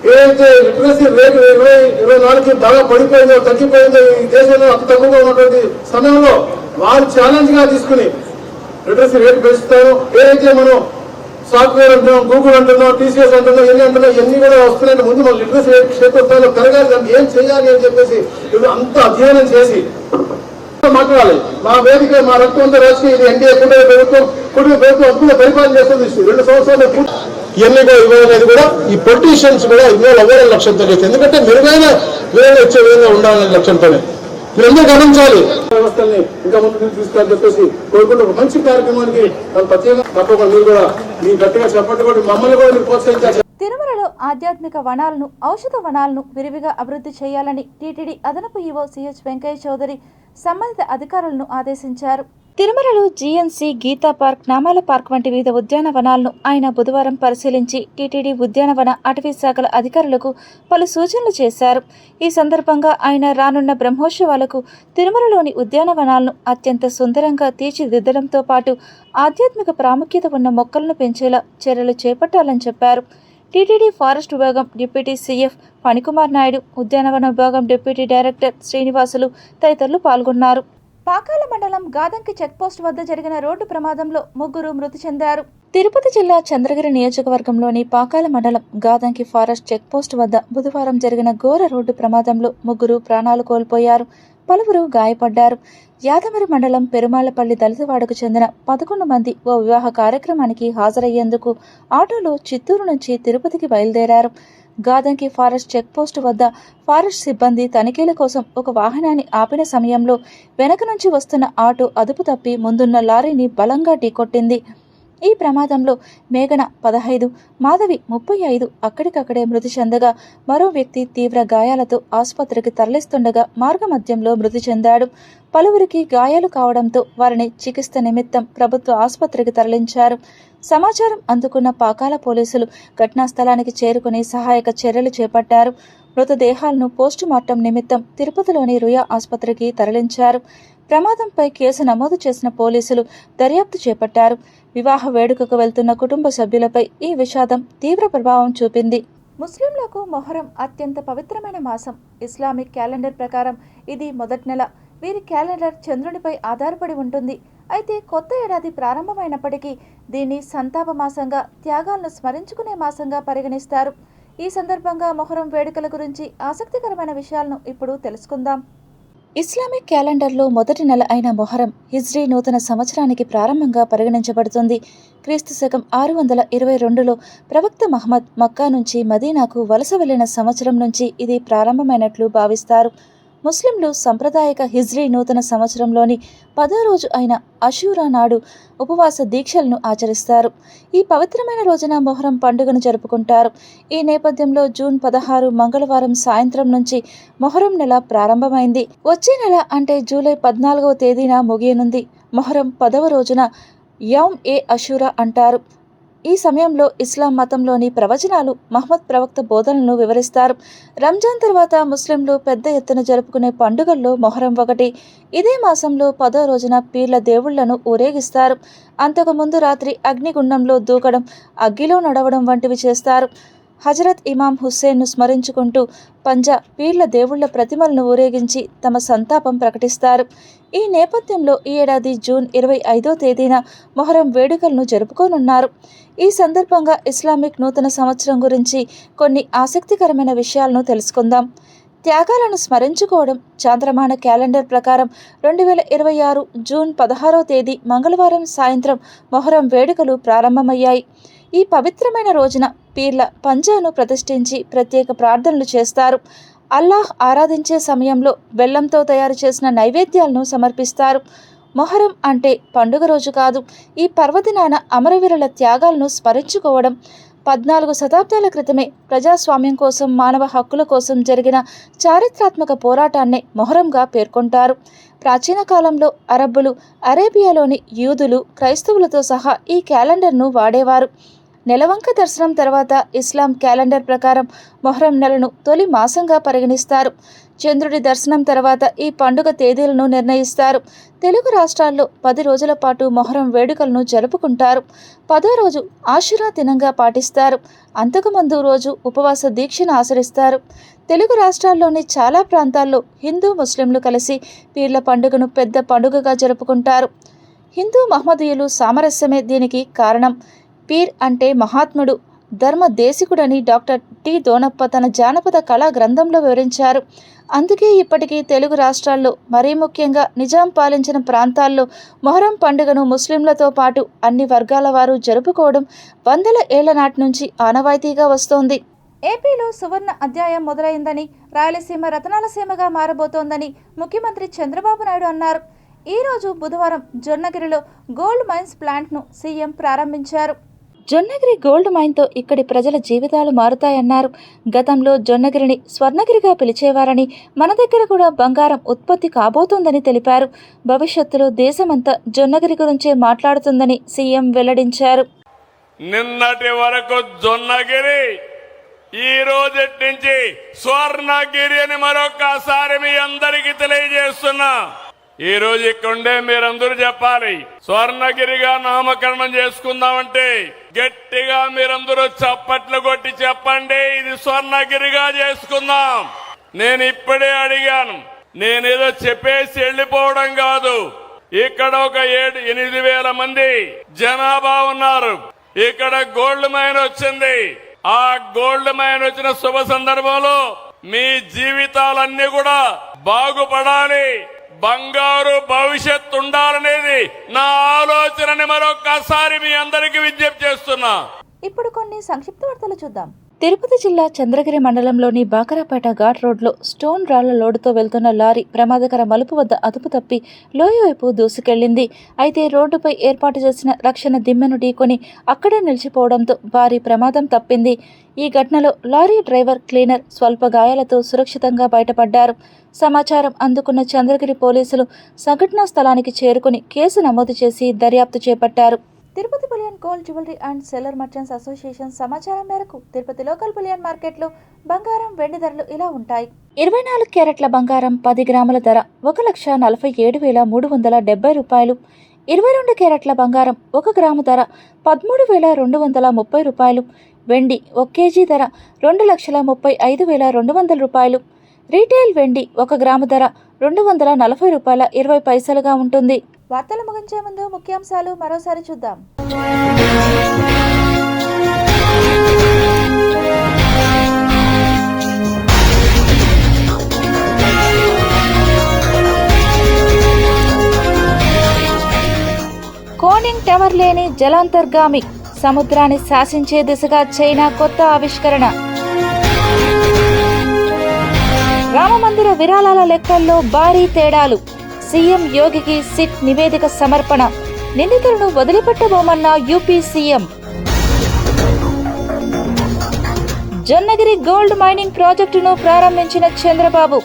ఏదైతే లిటరసీ రేటు 2024 బాగా పడిపోయిందో, తగ్గిపోయిందో ఈ దేశంలో అతి తక్కువగా ఉన్నటువంటి సమయంలో వాళ్ళు ఛాలెంజ్ గా తీసుకుని లిటరసీ రేటు పెంచుతారు. ఏదైతే మనం సాఫ్ట్వేర్ అంటున్నాం, గూగుల్ అంటున్నాం, టీసీఎస్ అంటున్నాం, ఎన్ని అంటున్నాం, ఎన్ని కూడా వస్తున్నాయంటే ముందు మన లిటరసీ రేట్ క్షేత్రస్థాయిలో పెరగాలి, దాన్ని ఏం చేయాలి అని చెప్పేసి ఇది అంత అధ్యయనం చేసి మాట్లాడాలి. మా వేదిక, మా రక్తంతో రాజకీయ ఇది ఎన్డీఏ కుటుంబ ప్రభుత్వం అద్భుతంగా పరిపాలన చేస్తుంది. 2 సంవత్సరాలు ఇవన్నీ కూడా ఇవ్వాలనేది కూడా ఈ పొలిటీషియన్స్ కూడా ఇవాళ అవ్వాలని లక్ష్యంతో చేస్తారు. ఎందుకంటే మెరుగైన వేలు వచ్చే విధంగా ఉండాలనే లక్ష్యంతోనే మీరందరూ గమనించాలి. వ్యవస్థల్ని ఇంకా ముందుకు తీసుకుని చెప్పేసి కోరుకుంటూ ఒక మంచి కార్యక్రమానికి ప్రత్యేకంగా తప్పకుండా మీరు కూడా మీ గట్టిగా చెప్పండి, కూడా మమ్మల్ని కూడా మీరు ప్రోత్సహించాలి. తిరుమలలో ఆధ్యాత్మిక వనాలను, ఔషధ వనాలను విరివిగా అభివృద్ధి చేయాలని టీటీడీ అదనపు ఈవో సిహెచ్ వెంకయ్య చౌదరి సంబంధిత అధికారులను ఆదేశించారు. తిరుమలలో జీఎన్సీ, గీతా పార్క్, నామాల పార్క్ వంటి వివిధ ఉద్యానవనాలను ఆయన బుధవారం పరిశీలించి టీటీడీ ఉద్యానవన, అటవీ శాఖల అధికారులకు పలు సూచనలు చేశారు. ఈ సందర్భంగా ఆయన రానున్న బ్రహ్మోత్సవాలకు తిరుమలలోని ఉద్యానవనాలను అత్యంత సుందరంగా తీర్చిదిద్దడంతో పాటు ఆధ్యాత్మిక ప్రాముఖ్యత ఉన్న మొక్కలను పెంచేలా చర్యలు చేపట్టాలని చెప్పారు. టీటీడీ ఫారెస్ట్ విభాగం డిప్యూటీ సీఎఫ్ ఫణికుమార్ నాయుడు, ఉద్యానవన విభాగం డిప్యూటీ డైరెక్టర్ శ్రీనివాసులు తదితరులు పాల్గొన్నారు. పాకాల మండలం గాదంకి చెక్పోస్ట్ వద్ద జరిగిన రోడ్డు ప్రమాదంలో 3 మృతి చెందారు. తిరుపతి జిల్లా చంద్రగిరి నియోజకవర్గంలోని పాకాల మండలం గాదంకి ఫారెస్ట్ చెక్పోస్ట్ వద్ద బుధవారం జరిగిన ఘోర రోడ్డు ప్రమాదంలో 3 ప్రాణాలు కోల్పోయారు, పలువురు గాయపడ్డారు. యాదమరి మండలం పెరుమాళ్లపల్లి దళితవాడకు చెందిన 11 మంది ఓ వివాహ కార్యక్రమానికి హాజరయ్యేందుకు ఆటోలో చిత్తూరు నుంచి తిరుపతికి బయలుదేరారు. గాదంకి ఫారెస్ట్ చెక్పోస్ట్ వద్ద ఫారెస్ట్ సిబ్బంది తనిఖీల కోసం ఒక వాహనాన్ని ఆపిన సమయంలో వెనక నుంచి వస్తున్న ఆటో అదుపు తప్పి ముందున్న లారీని బలంగా ఢీకొట్టింది. ఈ ప్రమాదంలో మేఘన 15, మాధవి 35 అక్కడికక్కడే మృతి చెందగా మరో వ్యక్తి తీవ్ర గాయాలతో ఆసుపత్రికి తరలిస్తుండగా మార్గమధ్యంలో మృతి చెందాడు. పలువురికి గాయాలు కావడంతో వారిని చికిత్స నిమిత్తం ప్రభుత్వ ఆసుపత్రికి తరలించారు. సమాచారం అందుకున్న పాకాల పోలీసులు ఘటనా స్థలానికి చేరుకుని సహాయక చర్యలు చేపట్టారు. మృతదేహాలను పోస్టుమార్టం నిమిత్తం తిరుపతిలోని రుయా ఆసుపత్రికి తరలించారు. ప్రమాదంపై కేసు నమోదు చేసిన పోలీసులు దర్యాప్తు చేపట్టారు. వివాహ వేడుకకు వెళ్తున్న కుటుంబ సభ్యులపై ఈ విషాదం తీవ్ర ప్రభావం చూపింది. ముస్లింలకు మొహరం అత్యంత పవిత్రమైన మాసం. ఇస్లామిక్ క్యాలెండర్ ప్రకారం ఇది మొదటి నెల. వీరి క్యాలెండర్ చంద్రునిపై ఆధారపడి ఉంటుంది. అయితే కొత్త ఏడాది ప్రారంభమైనప్పటికీ దీన్ని సంతాప మాసంగా, త్యాగాలను స్మరించుకునే మాసంగా పరిగణిస్తారు. ఈ సందర్భంగా మొహరం వేడుకల గురించి ఆసక్తికరమైన విషయాలను ఇప్పుడు తెలుసుకుందాం. ఇస్లామిక్ క్యాలెండర్లో మొదటి నెల అయిన మొహరం హిజ్రీ నూతన సంవత్సరానికి ప్రారంభంగా పరిగణించబడుతుంది. క్రీస్తు శకం 622లో ప్రవక్త మహమ్మద్ మక్కా నుంచి మదీనాకు వలస వెళ్లిన సంవత్సరం నుంచి ఇది ప్రారంభమైనట్లు భావిస్తారు. ముస్లింలు సంప్రదాయక హిజ్రీ నూతన సంవత్సరంలోని 10వ రోజు అయిన అషూరా నాడు ఉపవాస దీక్షలను ఆచరిస్తారు. ఈ పవిత్రమైన రోజున మొహరం పండుగను జరుపుకుంటారు. ఈ నేపథ్యంలో జూన్ 16 మంగళవారం సాయంత్రం నుంచి మొహరం నెల ప్రారంభమైంది. వచ్చే నెల అంటే జూలై 14వ తేదీన ముగియనుంది. మొహరం 10వ రోజున యౌమ్ ఏ అషూరా అంటారు. ఈ సమయంలో ఇస్లాం మతంలోని ప్రవచనాలు, మహమ్మద్ ప్రవక్త బోధనలను వివరిస్తారు. రంజాన్ తర్వాత ముస్లింలు పెద్ద ఎత్తున జరుపుకునే పండుగల్లో మొహరం ఒకటి. ఇదే మాసంలో 10వ రోజున పీర్ల దేవుళ్లను ఊరేగిస్తారు. అంతకుముందు రాత్రి అగ్నిగుండంలో దూకడం, అగ్గిలో నడవడం వంటివి చేస్తారు. హజరత్ ఇమాం హుస్సేన్ను స్మరించుకుంటూ పంజా పీర్ల దేవుళ్ల ప్రతిమలను ఊరేగించి తమ సంతాపం ప్రకటిస్తారు. ఈ నేపథ్యంలో ఈ ఏడాది జూన్ 25వ తేదీన మొహరం వేడుకలను జరుపుకోనున్నారు. ఈ సందర్భంగా ఇస్లామిక్ నూతన సంవత్సరం గురించి కొన్ని ఆసక్తికరమైన విషయాలను తెలుసుకుందాం. త్యాగాలను స్మరించుకోవడం. చాంద్రమాన క్యాలెండర్ ప్రకారం 2026 జూన్ 16వ తేదీ మంగళవారం సాయంత్రం మొహరం వేడుకలు ప్రారంభమయ్యాయి. ఈ పవిత్రమైన రోజున పీర్ల పంజాను ప్రతిష్ఠించి ప్రత్యేక ప్రార్థనలు చేస్తారు. అల్లాహ్ ఆరాధించే సమయంలో బెల్లంతో తయారు చేసిన నైవేద్యాలను సమర్పిస్తారు. మొహరం అంటే పండుగ రోజు కాదు. ఈ పర్వదినాన అమరవీరుల త్యాగాలను స్మరించుకోవడం. 14 శతాబ్దాల క్రితమే ప్రజాస్వామ్యం కోసం, మానవ హక్కుల కోసం జరిగిన చారిత్రాత్మక పోరాటాన్నే మొహరంగా పేర్కొంటారు. ప్రాచీన కాలంలో అరబ్బులు, అరేబియాలోని యూదులు, క్రైస్తవులతో సహా ఈ క్యాలెండర్ను వాడేవారు. నెలవంక దర్శనం తర్వాత ఇస్లాం క్యాలెండర్ ప్రకారం మొహరం నెలను తొలి మాసంగా పరిగణిస్తారు. చంద్రుడి దర్శనం తర్వాత ఈ పండుగ తేదీలను నిర్ణయిస్తారు. తెలుగు రాష్ట్రాల్లో 10 రోజుల పాటు మొహరం వేడుకలను జరుపుకుంటారు. 10వ రోజు ఆషురా దినంగా పాటిస్తారు. అంతకుముందు రోజు ఉపవాస దీక్షను ఆచరిస్తారు. తెలుగు రాష్ట్రాల్లోని చాలా ప్రాంతాల్లో హిందూ, ముస్లింలు కలిసి పీర్ల పండుగను పెద్ద పండుగగా జరుపుకుంటారు. హిందూ మహమ్మదీయులు సామరస్యమే దీనికి కారణం. పీర్ అంటే మహాత్ముడు, ధర్మ దేశికుడని డాక్టర్ టి దోనప్ప తన జానపద కళా గ్రంథంలో వివరించారు. అందుకే ఇప్పటికీ తెలుగు రాష్ట్రాల్లో, మరీ ముఖ్యంగా నిజాం పాలించిన ప్రాంతాల్లో మొహరం పండుగను ముస్లింలతో పాటు అన్ని వర్గాల వారు జరుపుకోవడం వందల ఏళ్ల నాటి నుంచి ఆనవాయితీగా వస్తోంది. ఏపీలో సువర్ణ అధ్యాయం మొదలైందని, రాయలసీమ రతనాలసీమగా మారబోతోందని ముఖ్యమంత్రి చంద్రబాబు నాయుడు అన్నారు. ఈ రోజు బుధవారం జొన్నగిరిలో గోల్డ్ మైన్స్ ప్లాంట్ను సీఎం ప్రారంభించారు. జొన్నగిరి గోల్డ్ మైన్తో ఇక్కడి ప్రజల జీవితాలు మారుతాయన్నారు. గతంలో జొన్నగిరిని స్వర్ణగిరిగా పిలిచేవారని, మన దగ్గర కూడా బంగారం ఉత్పత్తి కాబోతోందని తెలిపారు. భవిష్యత్తులో దేశమంతా జొన్నగిరి గురించే మాట్లాడుతుందని సీఎం వెల్లడించారు. నిన్నటి వరకు జొన్నగిరి, ఈ రోజు నుంచి స్వర్ణగిరి అని మరొకసారి మీ అందరికీ తెలియజేస్తున్నా. ఈ రోజు ఇక్కడుండే మీరందరూ చెప్పాలి, స్వర్ణగిరిగా నామకరణం చేసుకుందామంటే గట్టిగా మీరందరూ చప్పట్లు కొట్టి చెప్పండి, ఇది స్వర్ణగిరిగా చేసుకుందాం. నేను ఇప్పుడే అడిగాను, నేనేదో చెప్పేసి వెళ్ళిపోవడం కాదు. ఇక్కడ ఒక 8,000 మంది జనాభా ఉన్నారు. ఇక్కడ గోల్డ్ మైన్ వచ్చింది. ఆ గోల్డ్ మైన్ వచ్చిన శుభ సందర్భంలో మీ జీవితాలన్నీ కూడా బాగుపడాలి, బంగారు భవిష్యత్తు ఉండాలనేది నా ఆలోచనని మరొకసారి మీ అందరికీ విజ్ఞప్తి చేస్తున్నా. ఇప్పుడు కొన్ని సంక్షిప్త వార్తలు చూద్దాం. తిరుపతి జిల్లా చంద్రగిరి మండలంలోని బాకరాపేట ఘాట్ రోడ్లో స్టోన్ రాళ్ల లోడుతో వెళ్తున్న లారీ ప్రమాదకర మలుపు వద్ద అదుపు తప్పి లోయ వైపు దూసుకెళ్లింది. అయితే రోడ్డుపై ఏర్పాటు చేసిన రక్షణ దిమ్మెను ఢీకొని అక్కడే నిలిచిపోవడంతో భారీ ప్రమాదం తప్పింది. ఈ ఘటనలో లారీ డ్రైవర్, క్లీనర్ స్వల్ప గాయాలతో సురక్షితంగా బయటపడ్డారు. సమాచారం అందుకున్న చంద్రగిరి పోలీసులు సంఘటనా స్థలానికి చేరుకుని కేసు నమోదు చేసి దర్యాప్తు చేపట్టారు. Tirupati bullion gold jewellery and seller merchants association సమాచారం మేరకు తిరుపతి లోకల్ బులియన్ మార్కెట్లో బంగారం, వెండి ధరలు ఇలా ఉంటాయి. 24 క్యారెట్ల బంగారం 10 గ్రాముల ధర 1,47,370 రూపాయలు. 22 క్యారెట్ల బంగారం 1 గ్రాము ధర 13,230 రూపాయలు. వెండి 1 కేజీ ధర 2,35,200 రూపాయలు. రీటైల్ వెండి 1 గ్రాము ధర 240 రూపాయల 20 పైసలుగా ఉంటుంది. వార్తలు ముగించే ముందు ముఖ్యాంశాలు మరోసారి చూద్దాం. కోనింగ్ టవర్ లేని జలాంతర్గామి సముద్రాన్ని శాసించే దిశగా చైనా కొత్త ఆవిష్కరణ. రామమందిర విరాళాల లెక్కల్లో భారీ తేడాలు. సీఎం యోగికి సిట్ నివేదిక సమర్పణ. నిందితులను వదిలిపెట్టబోమన్న UP CM. Jonnagiri gold mining ప్రాజెక్టును ప్రారంభించిన చంద్రబాబు.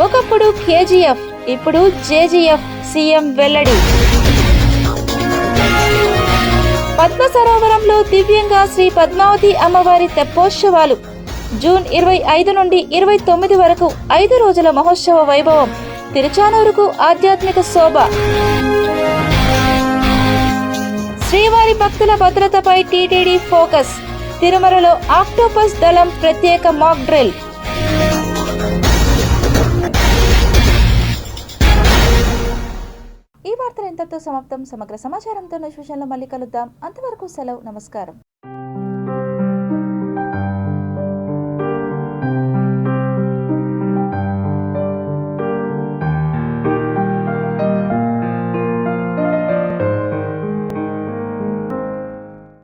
ఒకప్పుడు కేజీఎఫ్, ఇప్పుడు జేజీఎఫ్, సీఎం వెల్లడి. పద్మ సరోవరంలో దివ్యంగా శ్రీ పద్మావతి అమ్మవారి తెప్పోత్సవాలు. జూన్ 25 నుండి 29 వరకు 5 రోజుల మహోత్సవ వైభవం. తిరుచానూరుకు ఆధ్యాత్మిక శోభ. శ్రీవారి భక్తుల భద్రతపై టీటీడీ ఫోకస్. తిరుమలలో ఆక్టోపస్ దళం ప్రత్యేక మాక్ డ్రిల్. ఈ వార్తలు ఇంతటితో సమాప్తం. సమగ్ర సమాచారంతో నెక్స్ట్ విషయంలో మళ్ళీ కలుద్దాం. అంతవరకు సెలవు. నమస్కారం.